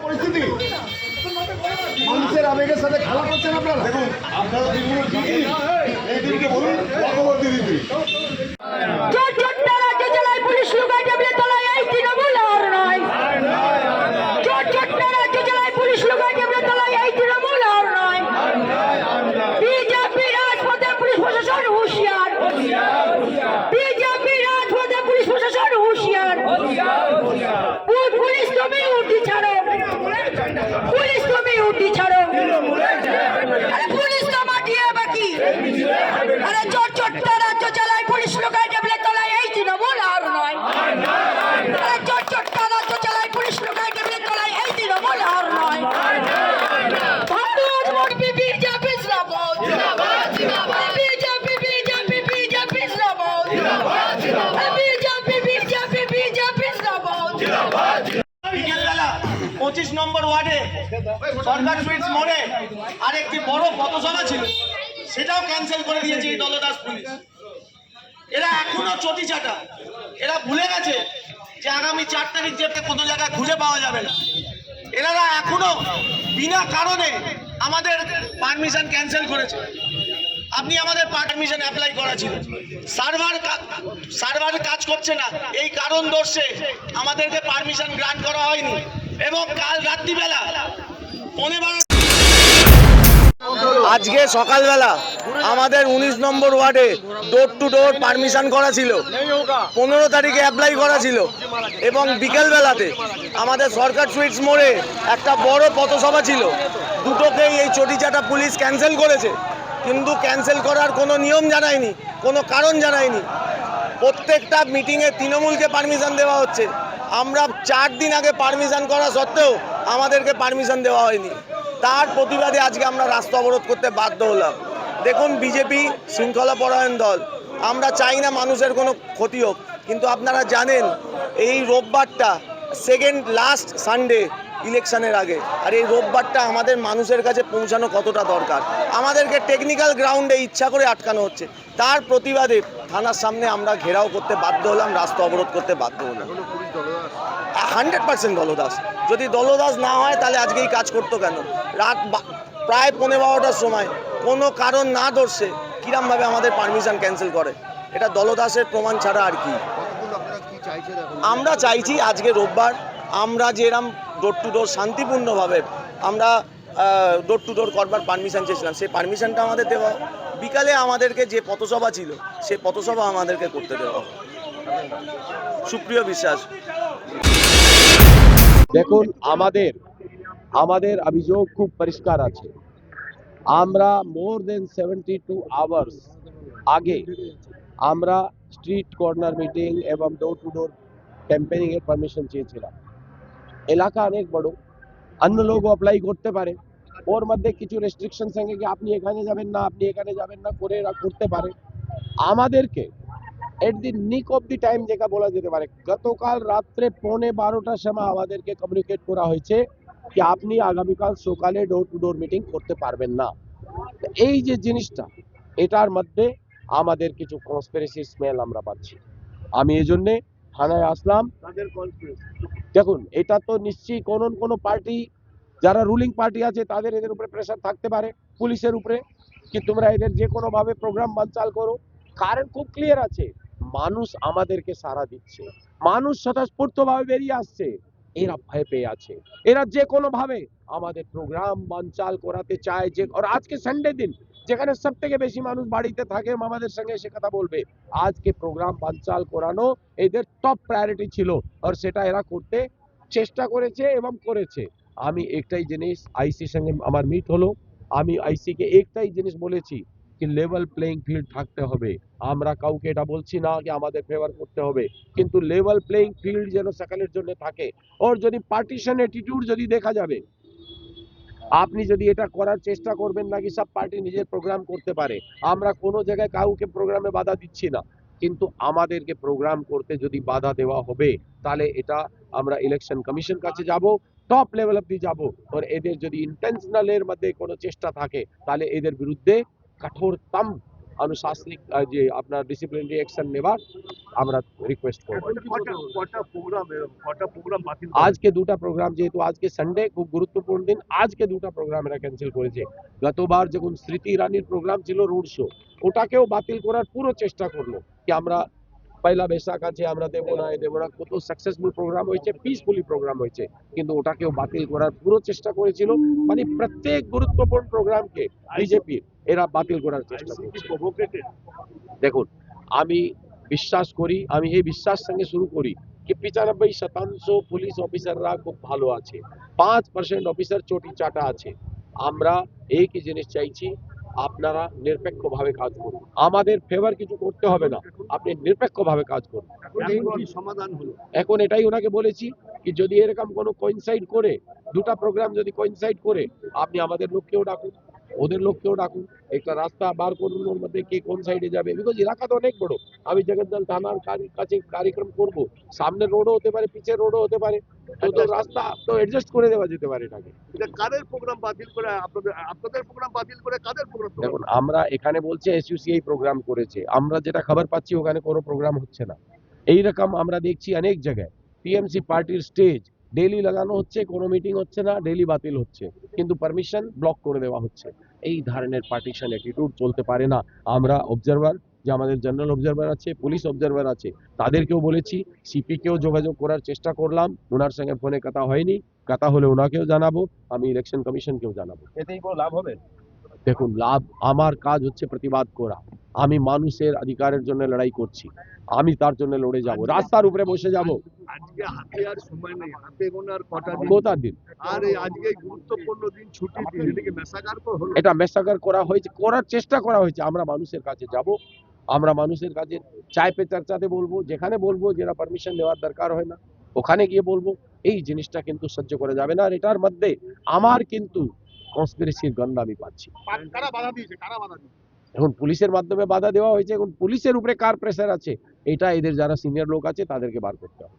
পরিস্থিতি মানুষের আবেগের সাথে খেলা করছেন আপনারা। দেখুন আপনারা দিদিকে বলুন পরবর্তী দিদি পঁচিশ নম্বর ওয়ার্ডে সরকার সুইটস মোড়ে আরেকটি বড় পথসভা ছিল, সেটাও ক্যান্সেল করে দিয়েছে এই দলদাস পুলিশ। এরা এখনো চটি চাটা, এরা ভুলে গেছে যে আগামী 4 তারিখ যে কোনো জায়গায় খুঁজে পাওয়া যাবে না। এনারা এখনো বিনা কারণে আমাদের পারমিশন ক্যান্সেল করেছে। আপনি আমাদের পারমিশন অ্যাপ্লাই করা ছিল, সার্ভার কাজ করছে না, এই কারণ দর্শে আমাদেরকে পারমিশন গ্রান্ট করা হয়নি। এবং কাল রাত্রিবেলা 12:15 আজকে সকালবেলা আমাদের 19 নম্বর ওয়ার্ডে ডোর টু ডোর পারমিশন করা ছিল, 15 তারিখে অ্যাপ্লাই করা ছিল, এবং বিকেলবেলাতে আমাদের সরকার সুইটস মোড়ে একটা বড় পথসভা ছিল। দুটোকেই এই চটিচাটা পুলিশ ক্যান্সেল করেছে, কিন্তু ক্যান্সেল করার কোনো নিয়ম জানায়নি, কোনো কারণ জানায়নি। প্রত্যেকটা মিটিংয়ে তৃণমূলকে পারমিশন দেওয়া হচ্ছে। আমরা 4 দিন আগে পারমিশন করা সত্ত্বেও আমাদেরকে পারমিশন দেওয়া হয়নি। তার প্রতিবাদে আজকে আমরা রাস্তা অবরোধ করতে বাধ্য হলাম। দেখুন, বিজেপি শৃঙ্খলা পরায়ণ দল, আমরা চাই না মানুষের কোনো ক্ষতি হোক, কিন্তু আপনারা জানেন এই রোববারটা সেকেন্ড লাস্ট সানডে ইলেকশনের আগে, আর এই রোববারটা আমাদের মানুষের কাছে পৌঁছানো কতটা দরকার। আমাদেরকে টেকনিক্যাল গ্রাউন্ডে ইচ্ছা করে আটকানো হচ্ছে। তার প্রতিবাদে থানার সামনে আমরা ঘেরাও করতে বাধ্য হলাম, রাস্তা অবরোধ করতে বাধ্য হলাম। 100% দলদাস। যদি দলদাস না হয় তাহলে আজকেই কাজ করতো কেন? রাত প্রায় 12:15টার সময় কোনো কারণ না দর্শে কিরমভাবে আমাদের পারমিশন ক্যান্সেল করে? এটা দলদাসের প্রমাণ ছাড়া আর কি। আমরা চাইছি আজকে রোববার আমরা যেরকম ডোর টু ডোর শান্তিপূর্ণভাবে আমরা ডোর টু ডোর করবার পারমিশন চেয়েছিলাম, সেই পারমিশনটা আমাদের দেওয়া। বিকালে আমাদেরকে যে পথসভা ছিল সেই পথসভা আমাদেরকে করতে দেওয়া। সুপ্রিয় বিশ্বাস। দেখুন, আমাদের অভিযোগ খুব পরিষ্কার আছে। আমরা মোর দেন 72 আওয়ার্স আগে আমরা স্ট্রিট কর্নার মিটিং এবং ডোর টু ডোর ক্যাম্পেনিং এর পারমিশন চেয়েছিলাম। এলাকা অনেক বড়, অন্য লোক অ্যাপ্লাই করতে পারে, ওর মধ্যে কিছু রেস্ট্রিকশন সঙ্গে কি আপনি এখানে যাবেন না, আপনি এখানে যাবেন না করে করতে পারে। আমাদেরকে এট দি নিক অফ দি টাইম যেটা বলা যেতে পারে, গতকাল রাত্রে 12:15টার সময় আমাদেরকে কমিউনিকেট করা হয়েছে কি আপনি আগামীকাল সকালে ডোর টু ডোর মিটিং করতে পারবেন না। এই যে জিনিসটা, এটার মধ্যে আমাদের কিছু কনস্পিরেসি স্মেল আমরা পাচ্ছি। আমি এই জন্যে থানায় আসলাম। দেখুন, এটা তো নিশ্চয়ই কোনো পার্টি, যারা রুলিং পার্টি আছে তাদের এদের উপরে প্রেশার থাকতে পারে পুলিশের উপরে কি তোমরা এদের যে কোনো ভাবে প্রোগ্রাম বানচাল করো। কারণ খুব ক্লিয়ার আছে, মানুষ আমাদেরকে সাড়া দিচ্ছে, মানুষ স্বতঃস্ফূর্তভাবে বেরিয়ে আসছে। এরা ভয় পেয়ে আছে, এরা যে কোনো ভাবে আমাদের প্রোগ্রাম বানচাল করাতে চায়। যে আর আজকে সানডে দিন, যেখানে সব থেকে বেশি মানুষ বাড়িতে থাকে, আমাদের সঙ্গে সে কথা বলবে। আজকে প্রোগ্রাম বানচাল করানো এদের টপ প্রায়োরিটি ছিল, আর সেটা এরা করতে চেষ্টা করেছে এবং করেছে। আমি একটাই জিনিস, আইসি সঙ্গে আমার মিট হলো, আমি আইসি কে একটাই জিনিস বলেছি কি লেভেল প্লেইং ফিল্ড থাকতে হবে। আমরা কাউকে এটা বলছি না কি আমাদের ফেভার করতে হবে, কিন্তু লেভেল প্লেইং ফিল্ড যেন সকলের জন্য থাকে। ওর যদি পার্টিশন অ্যাটিটিউড যদি দেখা যাবে, আপনি যদি এটা করার চেষ্টা করবেন নাকি সব পার্টি নিজের প্রোগ্রাম করতে পারে, আমরা কোনো জায়গায় কাউকে প্রোগ্রামে বাধা দিচ্ছি না, কিন্তু আমাদেরকে প্রোগ্রাম করতে যদি বাধা দেওয়া হবে তাহলে এটা আমরা ইলেকশন কমিশন কাছে যাব, টপ লেভেল অব্দি যাব। আর এদের যদি ইন্টেনশনাল এর মধ্যে কোনো চেষ্টা থাকে তাহলে এদের বিরুদ্ধে কঠোরতম আনুশাসনিক যে আপনার ডিসিপ্লিনারি অ্যাকশন নেবার আমরা রিকোয়েস্ট করব। আজকে দুটা প্রোগ্রাম, যেহেতু আজকে সানডে খুব গুরুত্বপূর্ণ দিন, আজকে দুটা প্রোগ্রাম এরা ক্যান্সেল করেছে। গতবার যখন স্মৃতি ইরানির প্রোগ্রাম ছিল রোড শো, ওটাকেও বাতিল করার পুরো চেষ্টা করলো কি আমরা পয়লা বৈশাখ আছে আমরা দেবো না, দেবো না। কত সাকসেসফুল প্রোগ্রাম হয়েছে, পিসফুলি প্রোগ্রাম হয়েছে, কিন্তু ওটাকেও বাতিল করার পুরো চেষ্টা করেছিল। মানে প্রত্যেক গুরুত্বপূর্ণ প্রোগ্রামকে বিজেপি এরা বাতিল করার চেষ্টা করছে। দেখুন, আমি বিশ্বাস করি, আমি এই বিশ্বাস সঙ্গে শুরু করি কি 95% পুলিশ অফিসাররা খুব ভালো আছে, 5% অফিসার চটি চাটা আছে। আমরা একই জিনিস চাইছি, আপনারা নিরপেক্ষভাবে কাজ করুন, আমাদের ফেভার কিছু করতে হবে না, আপনি নিরপেক্ষভাবে কাজ করুন। সমাধান হলো এখন এটাই ওনাকে বলেছি কি যদি এরকম কোনো কোইনসাইড করে, দুটা প্রোগ্রাম যদি কোইনসাইড করে, আপনি আমাদের লোককেও ডাকুন, ওদের লোককেও ডাকুন, একটা রাস্তা বার করুন ওর মধ্যে কে কোন সাইডে যাবে। বিকজ এলাকা তো অনেক বড়, আমি জগদ্দল থানার কাছে কার্যক্রম করব, সামনে রোডও হতে পারে, পিছের রোডও হতে পারে, তো রাস্তা তো অ্যাডজাস্ট করে দেওয়া যেতে পারে এটাকে। কাদের প্রোগ্রাম বাতিল করে আপনাদের প্রোগ্রাম বাতিল করে কাদের প্রোগ্রাম? দেখুন, আমরা এখানে বলছে এসইউসিআই প্রোগ্রাম করেছে, আমরা যেটা খবর পাচ্ছি ওখানে কোনো প্রোগ্রাম হচ্ছে না। এইরকম আমরা দেখছি অনেক জায়গায় টিএমসি পার্টির স্টেজ ডেলি লাগানো হচ্ছে, কোনো মিটিং হচ্ছে না, ডেলি বাতিল হচ্ছে, কিন্তু পারমিশন ব্লক করে দেওয়া হচ্ছে। এই ধরনের পার্টিশন অ্যাটিটিউড চলতে পারে না। আমরা অবজারভার, যে আমাদের জেনারেল অবজারভার আছে, পুলিশ অবজারভার আছে, তাদেরকেও বলেছি, সিপিকেও যোগাযোগ করার চেষ্টা করলাম, ওনার সঙ্গে ফোনে কথা হয়নি, কথা হলে ওনাকেও জানাবো, আমি ইলেকশন কমিশনকেও জানাবো। এতেই কোনো লাভ হবে? দেখুন, লাভ, আমার কাজ হচ্ছে প্রতিবাদ করা, আমি মানুষের অধিকারের জন্য লড়াই করছি, আমি তার জন্য লড়ে যাব, রাস্তার উপরে বসে যাব। আজকে হাতে আর সময় নেই, হাতে গোনার কটা দিন, কোথার দিন আর এই আজকে গুরুত্বপূর্ণ দিন, ছুটির দিন, এদিকে মেসাকার তো হলো। এটা মেসাকার করা হয়েছে, করার চেষ্টা করা হয়েছে। আমরা মানুষের কাছে যাব, আমরা মানুষের কাছে চায় পে চর্চাতে বলবো, যেখানে বলবো যেটা পারমিশন নেওয়ার দরকার হয় না ওখানে গিয়ে বলবো। এই জিনিসটা কিন্তু সহ্য করা যাবে না, আর এটার মধ্যে আমার কিন্তু কনস্পিরেসির গন্ধ আমি পাচ্ছি। কারা বাধা দিয়েছে, কারা বাধা দিয়েছে? এখন পুলিশের মাধ্যমে বাধা দেওয়া হয়েছে, এখন পুলিশের উপরে কার প্রেসার আছে এটা এদের যারা সিনিয়র লোক আছে তাদেরকে বার করতে হবে।